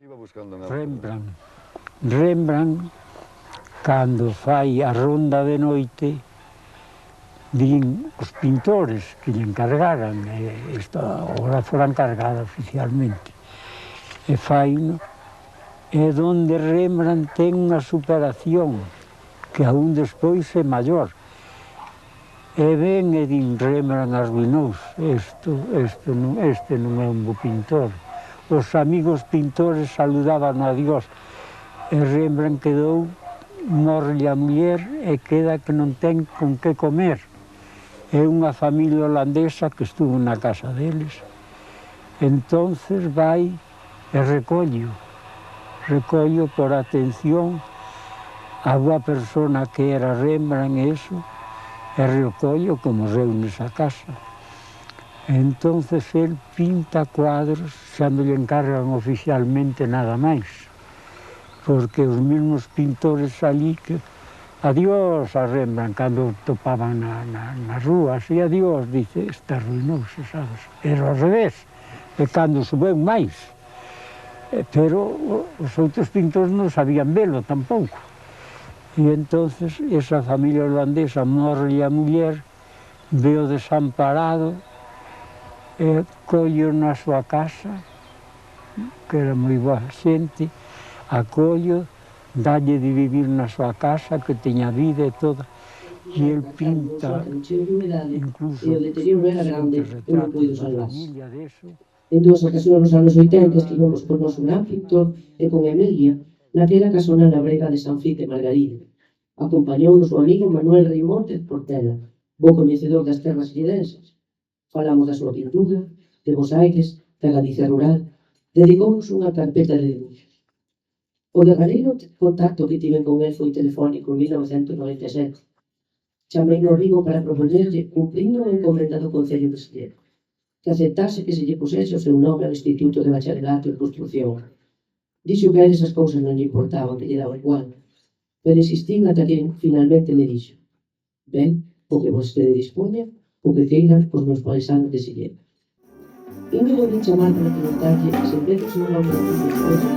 Iba buscando en Rembrandt. Rembrandt, cando fai a ronda de noite, din os pintores que lle encargaran, agora fora encargada oficialmente, e faino, é donde Rembrandt ten unha superación, que aún despois é maior. E ven e din, Rembrandt arruinouse, este non é un bo pintor. Os amigos pintores saludaban a Dios, e Rembrandt quedou, morre a muller e queda que non ten con que comer. É unha familia holandesa que estuvo na casa deles. Entonces vai e recollo por atención a boa persona que era Rembrandt e eso, e recollo que morreu nesa casa. Entonces el pinta cuadros, xa non lle encargan oficialmente nada máis, porque os mesmos pintores ali que adiós a Rembrandt, cando topaban na rúa, así adiós, dice, este arruinouse, sabes? Era ao revés, e cando subeu máis. Pero os outros pintores non sabían velo tampouco. E entonces esa familia holandesa morre a muller, veo desamparado, e collo na súa casa, que era moi boa xente, acollo, dalle de vivir na súa casa, que teña vida e toda, e el pinta incluso retratos da familia deso. En dúas ocasións nos anos 80 estivemos con noso gran pintor e con Emilia naquela casona na brega de San Fite Margarida. Acompañounos o amigo Manuel Reimóndez Portela, bo coñecedor das terras lledenses. Falamos da súa pintura, de mosaiques, da Galicia rural, dedicounos unha carpeta de dibuixos. O derradeiro contacto que tiven con el foi telefónico en 1997. Chamei no Rigo para propoñerlle, cumprindo unha encomenda do Concello de Silleda, que aceptase que se lle pusese o seu nome ao Instituto de Bacharelato en Construcción. Dixo que a esas cousas non lle importaban, que lle daba igual, pero insistín ata que finalmente me dixo: ben, o que vostede dispoña, o que queiran os meus paisanos de Silleda. Eu me volví chamar para preguntarlle se en vez do seu nome non me dispoña.